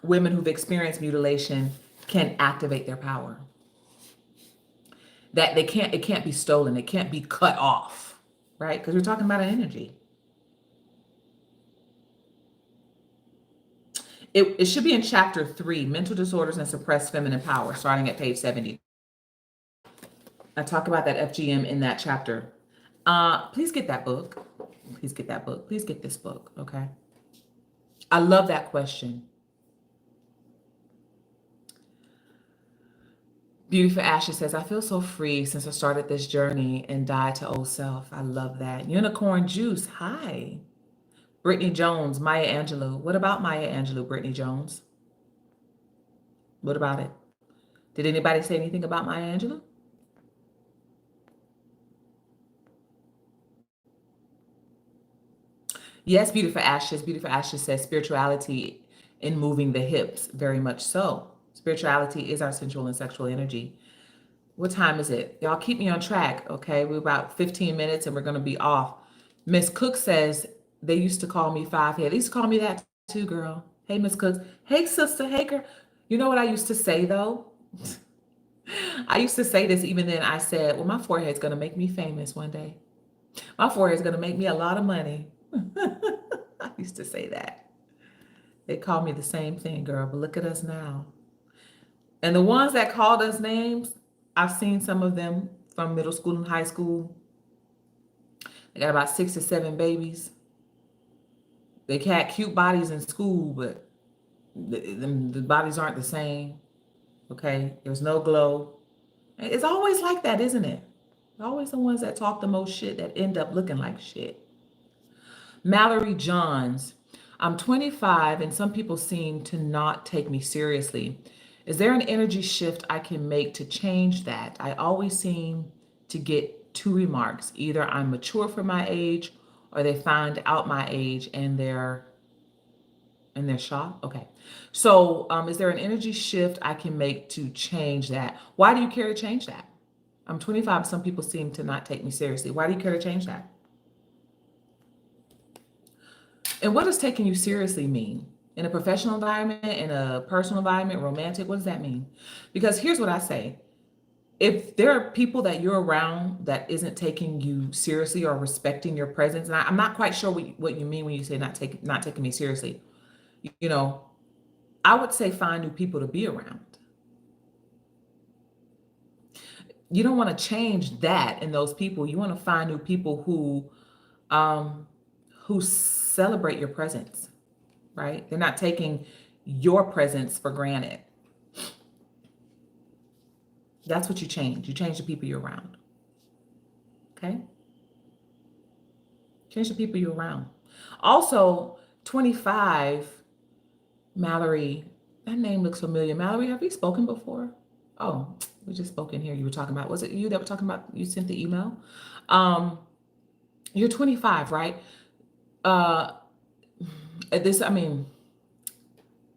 women who've experienced mutilation can activate their power. That it can't be stolen. It can't be cut off, right? Because we're talking about an energy. It should be in chapter 3, Mental Disorders and Suppressed Feminine Power, starting at page 70. I talk about that FGM in that chapter. Please get that book. Please get that book. Please get this book, okay? I love that question. Beauty for Ashes says, I feel so free since I started this journey and died to old self. I love that. Unicorn Juice, hi. Brittany Jones, Maya Angelou. What about Maya Angelou, Brittany Jones? What about it? Did anybody say anything about Maya Angelou? Yes, Beauty for Ashes. Beauty for Ashes says spirituality in moving the hips, very much so. Spirituality is our sensual and sexual energy. What time is it? Y'all keep me on track, okay? We're about 15 minutes and we're going to be off. Miss Cook says they used to call me five head. They used to call me that too, girl. Hey, Miss Cook. Hey, sister. Hey, girl. You know what I used to say, though? I used to say this even then. I said, well, my forehead's going to make me famous one day. My forehead's going to make me a lot of money. I used to say that. They called me the same thing, girl, but look at us now. And the ones that called us names, I've seen some of them from middle school and high school. They got about 6 or 7 babies. They had cute bodies in school, but the bodies aren't the same. Okay, there's no glow. It's always like that, isn't it? Always the ones that talk the most shit that end up looking like shit. Mallory Johns. I'm 25 and some people seem to not take me seriously. Is there an energy shift I can make to change that? I always seem to get 2 remarks. Either I'm mature for my age or they find out my age and they're shocked. Okay. So is there an energy shift I can make to change that? Why do you care to change that? I'm 25. Some people seem to not take me seriously. Why do you care to change that? And what does taking you seriously mean? In a professional environment, in a personal environment, romantic, what does that mean? Because here's what I say. If there are people that you're around that isn't taking you seriously or respecting your presence, and I'm not quite sure what you mean when you say not taking me seriously, you know, I would say find new people to be around. You don't want to change that in those people. You want to find new people who celebrate your presence, right? They're not taking your presence for granted. That's what you change. You change the people you're around. Okay? Change the people you're around. Also, 25, Mallory, that name looks familiar. Mallory, have we spoken before? Oh, we just spoke in here. You were talking about, was it you that were talking about, you sent the email? You're 25, right? I mean,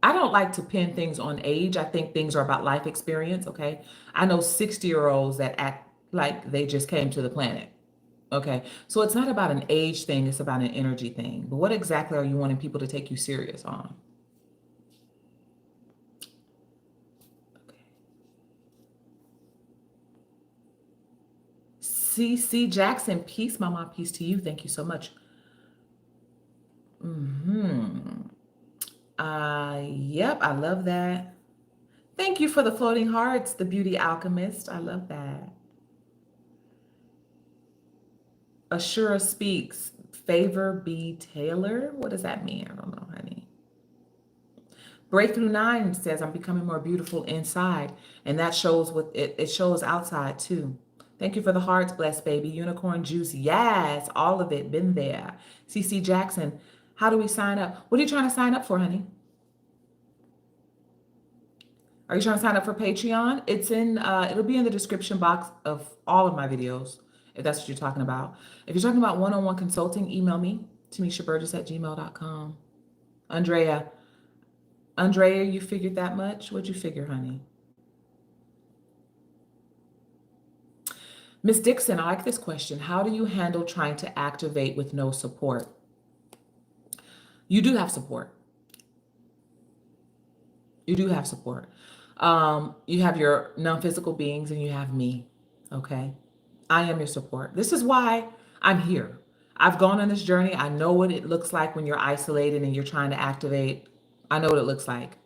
I don't like to pin things on age. I think things are about life experience, okay? I know 60-year-olds that act like they just came to the planet, okay? So it's not about an age thing, it's about an energy thing. But what exactly are you wanting people to take you serious on? Okay. CC Jackson, peace, mama, peace to you. Thank you so much. Yep, I love that. Thank you for the floating hearts, the beauty alchemist. I love that. Ashura speaks. Favor B. Taylor. What does that mean? I don't know, honey. Breakthrough 9 says I'm becoming more beautiful inside, and that shows with it shows outside too. Thank you for the hearts, blessed baby. Unicorn juice. Yes, all of it. Been there. CC Jackson. How do we sign up? What are you trying to sign up for, honey? Are you trying to sign up for Patreon? It's in, it'll be in the description box of all of my videos, if that's what you're talking about. If you're talking about one-on-one consulting, email me, Timmesha Burgess at gmail.com. Andrea, you figured that much? What'd you figure, honey? Miss Dixon, I like this question. How do you handle trying to activate with no support? You do have support. You do have support. You have your non-physical beings and you have me, okay? I am your support. This is why I'm here. I've gone on this journey. I know what it looks like when you're isolated and you're trying to activate. I know what it looks like.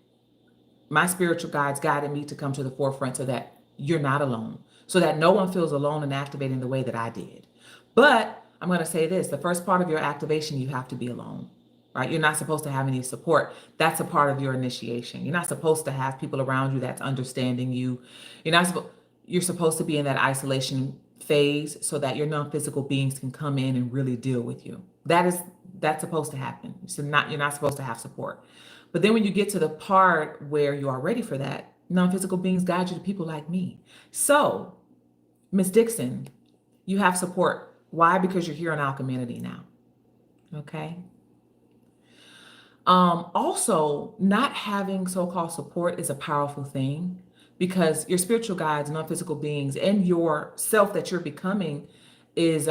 My spiritual guides guided me to come to the forefront so that you're not alone, so that no one feels alone in activating the way that I did. But I'm going to say this, the first part of your activation, you have to be alone, right? You're not supposed to have any support. That's a part of your initiation. You're not supposed to have people around you that's understanding you. You're supposed to be in that isolation phase so that your non-physical beings can come in and really deal with you. That's supposed to happen. So you're not supposed to have support. But then when you get to the part where you are ready for that, non-physical beings guide you to people like me. So, Miss Dixon, you have support. Why? Because you're here on Alcheminity now. Okay. Also, not having so-called support is a powerful thing because your spiritual guides, non-physical beings, and your self that you're becoming is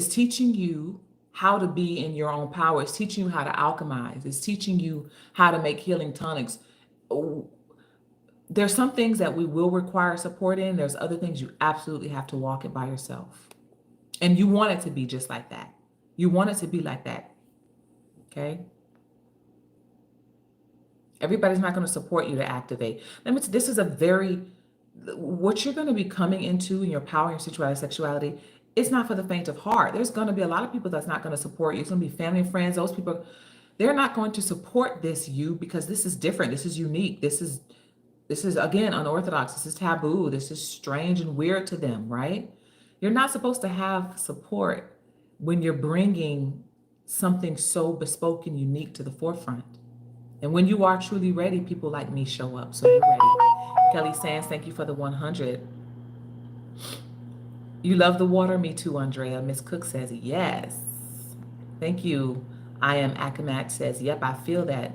teaching you how to be in your own power. It's teaching you how to alchemize. It's teaching you how to make healing tonics. Oh, there's some things that we will require support in. There's other things you absolutely have to walk it by yourself. And you want it to be just like that. You want it to be like that. Okay? Everybody's not going to support you to activate. This is a very, what you're going to be coming into in your power, your sensuality, sexuality, it's not for the faint of heart. There's going to be a lot of people that's not going to support you. It's going to be family and friends. Those people, they're not going to support this you because this is different. This is unique. This is again unorthodox. This is taboo. This is strange and weird to them, right? You're not supposed to have support when you're bringing something so bespoke and unique to the forefront. And when you are truly ready, people like me show up. So you're ready. Kelly Sands, thank you for the 100. You love the water? Me too, Andrea. Miss Cook says, yes. Thank you. I am Akamat says, yep, I feel that.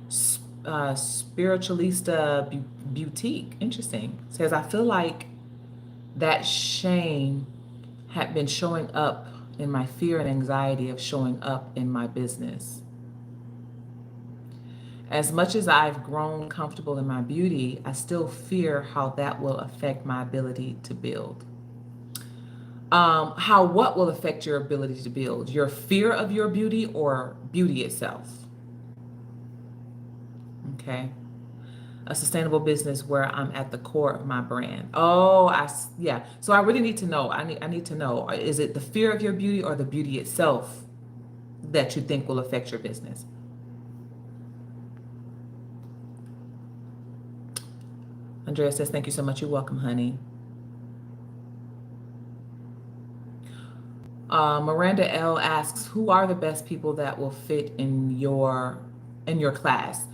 Spiritualista Boutique, interesting, says, I feel like that shame had been showing up in my fear and anxiety of showing up in my business. As much as I've grown comfortable in my beauty, I still fear how that will affect my ability to build. What will affect your ability to build? Your fear of your beauty or beauty itself? Okay. A sustainable business where I'm at the core of my brand. Oh, yeah. So I really need to know. I need to know. Is it the fear of your beauty or the beauty itself that you think will affect your business? Andrea says, thank you so much. You're welcome, honey. Miranda L asks, who are the best people that will fit in your class?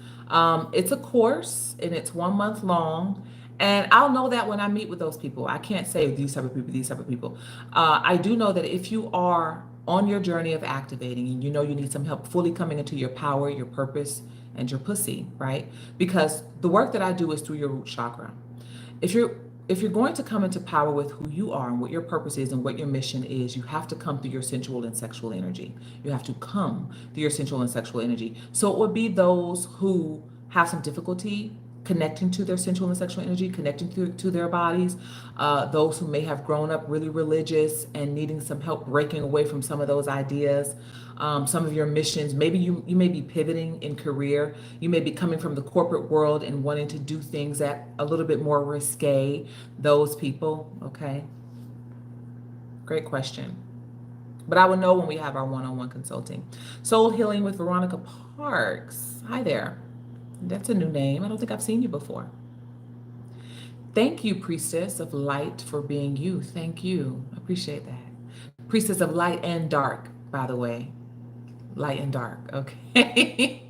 It's a course and it's 1 month long. And I'll know that when I meet with those people. I can't say these type of people, these type of people. I do know that if you are on your journey of activating and you know you need some help fully coming into your power, your purpose, and your pussy, right? Because the work that I do is through your root chakra. If you're going to come into power with who you are and what your purpose is and what your mission is, you have to come through your sensual and sexual energy. You have to come through your sensual and sexual energy. So it would be those who have some difficulty connecting to their sensual and sexual energy, connecting to their bodies, those who may have grown up really religious and needing some help breaking away from some of those ideas. Some of your missions, maybe you may be pivoting in career. You may be coming from the corporate world and wanting to do things that a little bit more risque. Those people, okay? Great question. But I will know when we have our one-on-one consulting. Soul Healing with Veronica Parks. Hi there. That's a new name. I don't think I've seen you before. Thank you, Priestess of Light, for being you. Thank you. I appreciate that. Priestess of Light and Dark, by the way. Light and dark. Okay.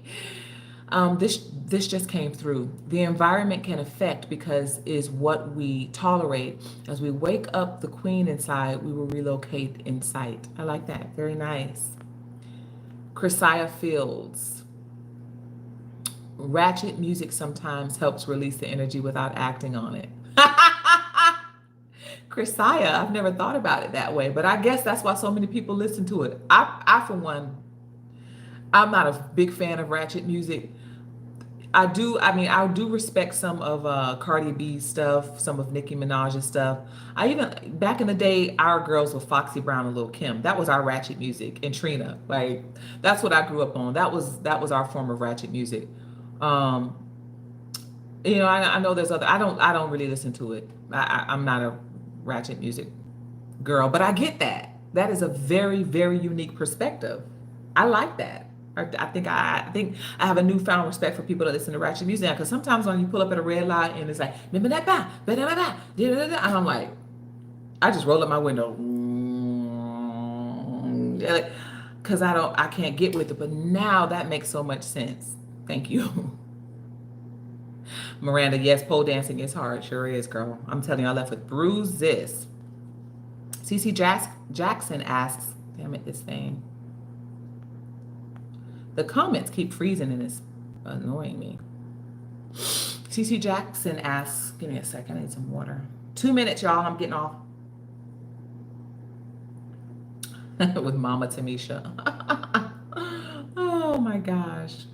This just came through. The environment can affect because is what we tolerate. As we wake up the queen inside, we will relocate in sight. I like that. Very nice. Chrisia Fields. Ratchet music sometimes helps release the energy without acting on it. Chrisia, I've never thought about it that way, but I guess that's why so many people listen to it. I for one, I'm not a big fan of ratchet music. I do respect some of Cardi B's stuff, some of Nicki Minaj's stuff. I even, back in the day, our girls were Foxy Brown and Lil' Kim. That was our ratchet music. And Trina, like, that's what I grew up on. That was our form of ratchet music. I know there's other, I don't really listen to it. I'm not a ratchet music girl, but I get that. That is a very, very unique perspective. I like that. I think I have a newfound respect for people that listen to ratchet music, because sometimes when you pull up at a red light and it's like, remember that ba, ba, da, da, da, da, da, and I'm like, I just roll up my window, because I can't get with it. But now that makes so much sense. Thank you. Miranda, yes, pole dancing is hard. Sure is, girl. I'm telling you, I left with bruises. CC Jackson asks, damn it, this thing. The comments keep freezing and it's annoying me. TC Jackson asks, give me a second, I need some water. 2 minutes, y'all, I'm getting off. With Mama Timmesha. Oh my gosh.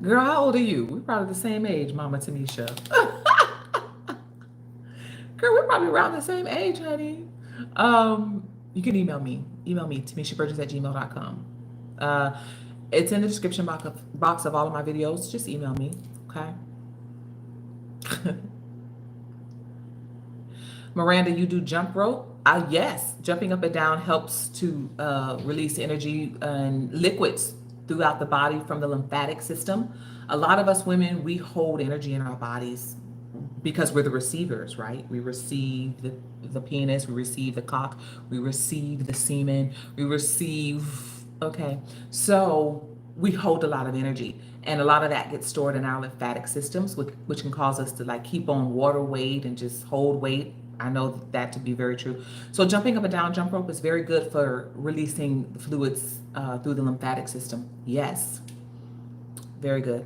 Girl, how old are you? We're probably the same age, Mama Timmesha. Girl, we're probably around the same age, honey. You can email me. Email me, timmeshaburgess@gmail.com. It's in the description box of all of my videos. Just email me, okay? Miranda, you do jump rope? Yes, jumping up and down helps to release energy and liquids throughout the body from the lymphatic system. A lot of us women, we hold energy in our bodies because we're the receivers, right? We receive the penis, we receive the cock, we receive the semen, we receive, okay. So we hold a lot of energy, and a lot of that gets stored in our lymphatic systems, which can cause us to like keep on water weight and just hold weight. I know that to be very true. So jumping up and down jump rope is very good for releasing the fluids through the lymphatic system. Yes, very good.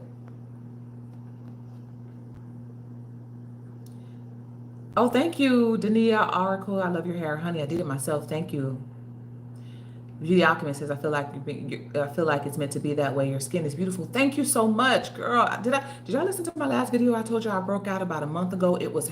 Oh, thank you, Dania Oracle. I love your hair, honey. I did it myself. Thank you. Beauty Alchemist says, I feel like I feel like it's meant to be that way. Your skin is beautiful. Thank you so much, girl. Did y'all listen to my last video? I told you I broke out about a month ago. It was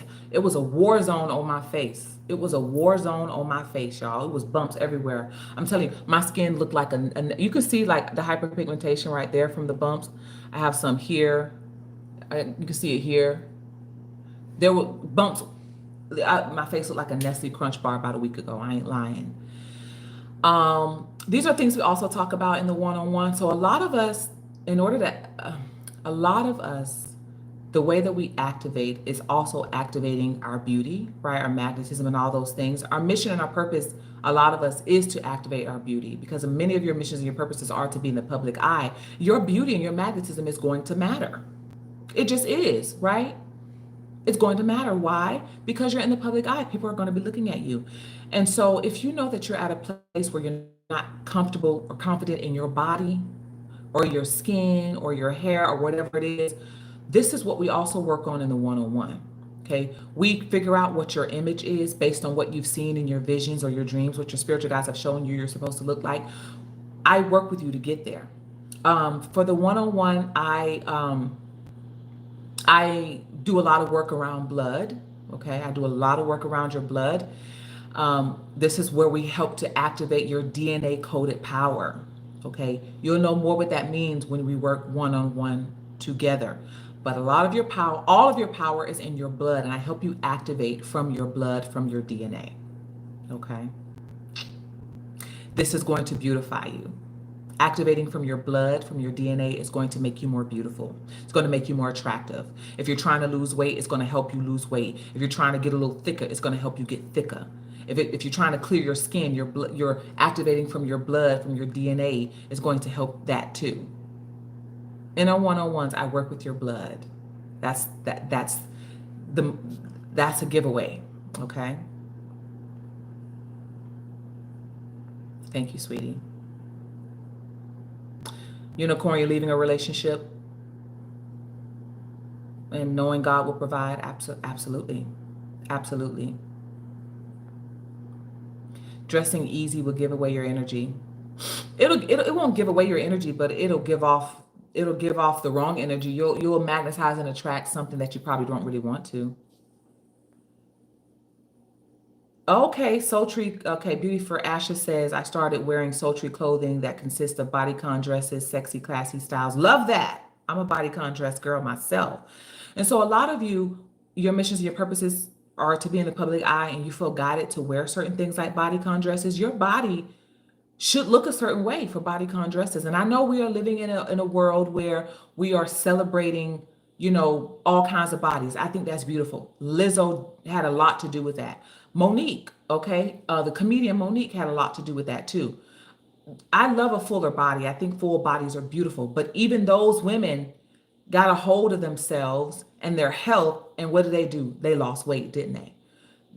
a war zone on my face. It was a war zone on my face, y'all. It was bumps everywhere. I'm telling you, my skin looked like you can see like the hyperpigmentation right there from the bumps. I have some here. You can see it here. There were bumps. My face looked like a Nestle Crunch bar about a week ago. I ain't lying. These are things we also talk about in the one-on-one. So a lot of us, the way that we activate is also activating our beauty, right? Our magnetism and all those things. Our mission and our purpose, a lot of us, is to activate our beauty, because many of your missions and your purposes are to be in the public eye. Your beauty and your magnetism is going to matter. It just is, right? It's going to matter. Why? Because you're in the public eye. People are going to be looking at you. And so if you know that you're at a place where you're not comfortable or confident in your body or your skin or your hair or whatever it is, this is what we also work on in the one-on-one. Okay. We figure out what your image is based on what you've seen in your visions or your dreams, what your spiritual guides have shown you you're supposed to look like. I work with you to get there. For the one-on-one, I do a lot of work around blood. Okay. I do a lot of work around your blood. This is where we help to activate your DNA coded power. Okay. You'll know more what that means when we work one-on-one together. But a lot of your power, all of your power is in your blood, and I help you activate from your blood, from your DNA. Okay. This is going to beautify you. Activating from your blood, from your DNA, is going to make you more beautiful. It's going to make you more attractive. If you're trying to lose weight, it's going to help you lose weight. If you're trying to get a little thicker, it's going to help you get thicker. If you're trying to clear your skin, you're activating from your blood, from your DNA, is going to help that too. In our one-on-ones, I work with your blood. That's a giveaway. Okay. Thank you, sweetie. Unicorn, you're leaving a relationship and knowing God will provide. Absolutely. Absolutely. Dressing easy will give away your energy. It won't give away your energy, but it'll give off the wrong energy. You'll magnetize and attract something that you probably don't really want to. Okay, sultry. Okay, Beauty for Asha says, I started wearing sultry clothing that consists of bodycon dresses, sexy, classy styles. Love that. I'm a bodycon dress girl myself. And so a lot of you, your missions and your purposes are to be in the public eye, and you feel guided to wear certain things like bodycon dresses. Your body should look a certain way for bodycon dresses. And I know we are living in a world where we are celebrating, all kinds of bodies. I think that's beautiful. Lizzo had a lot to do with that. Monique, okay, the comedian Monique had a lot to do with that too. I love a fuller body. I think full bodies are beautiful, but even those women got a hold of themselves and their health, and what do? They lost weight, didn't they?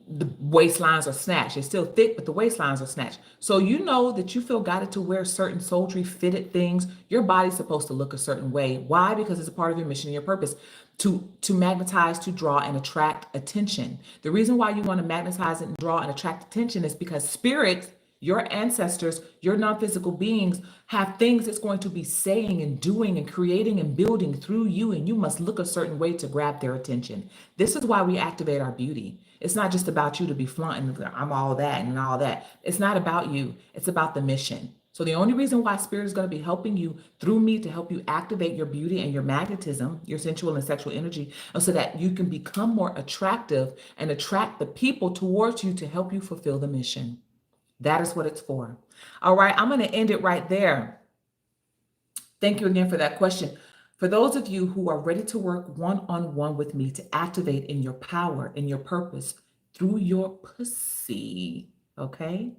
The waistlines are snatched. They're still thick, but the waistlines are snatched. So you know that you feel guided to wear certain sultry fitted things. Your body's supposed to look a certain way. Why? Because it's a part of your mission and your purpose. to magnetize, to draw and attract attention. The reason why you want to magnetize and draw and attract attention is because spirits, your ancestors, your non-physical beings have things it's going to be saying and doing and creating and building through you, and you must look a certain way to grab their attention. This is why we activate our beauty. It's not just about you to be flaunting, I'm all that and all that. It's not about you. It's about the mission. So the only reason why spirit is going to be helping you through me to help you activate your beauty and your magnetism, your sensual and sexual energy, so that you can become more attractive and attract the people towards you to help you fulfill the mission. That is what it's for. All right, I'm going to end it right there. Thank you again for that question. For those of you who are ready to work one-on-one with me to activate in your power, in your purpose, through your pussy, okay?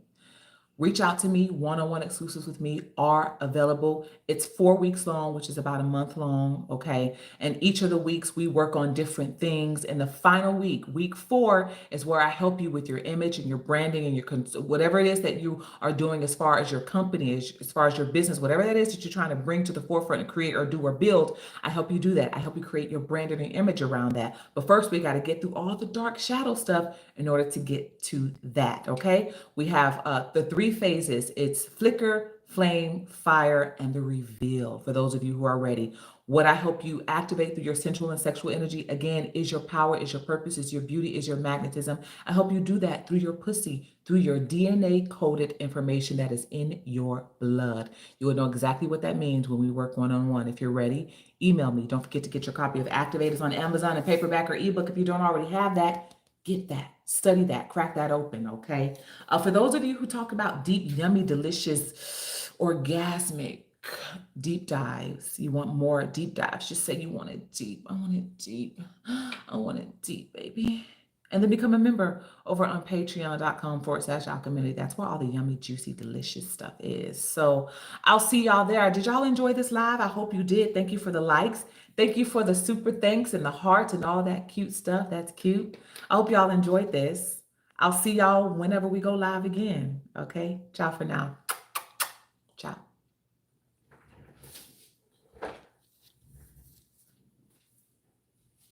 Reach out to me. One-on-one exclusives with me are available. It's 4 weeks long, which is about a month long, okay? And each of the weeks we work on different things. And the final week, week 4, is where I help you with your image and your branding and your whatever it is that you are doing as far as your company, as far as your business, whatever that is that you're trying to bring to the forefront and create or do or build. I help you do that. I help you create your brand and your image around that. But first, we got to get through all the dark shadow stuff in order to get to that, okay? We have the 3 phases. It's flicker, flame, fire, and the reveal. For those of you who are ready, what I help you activate through your sensual and sexual energy, again, is your power, is your purpose, is your beauty, is your magnetism. I help you do that through your pussy, through your DNA coded information that is in your blood. You will know exactly what that means when we work one-on-one. If you're ready, email me. Don't forget to get your copy of Activators on Amazon in paperback or ebook. If you don't already have that, get that, study that, crack that open, okay? For those of you who talk about deep, yummy, delicious, orgasmic deep dives, you want more deep dives, just say you want it deep. I want it deep. I want it deep, baby. And then become a member over on patreon.com/alcheminity. That's where all the yummy, juicy, delicious stuff is. So I'll see y'all there. Did y'all enjoy this live? I hope you did. Thank you for the likes. Thank you for the super thanks and the hearts and all that cute stuff. That's cute. I hope y'all enjoyed this. I'll see y'all whenever we go live again. Okay? Ciao for now.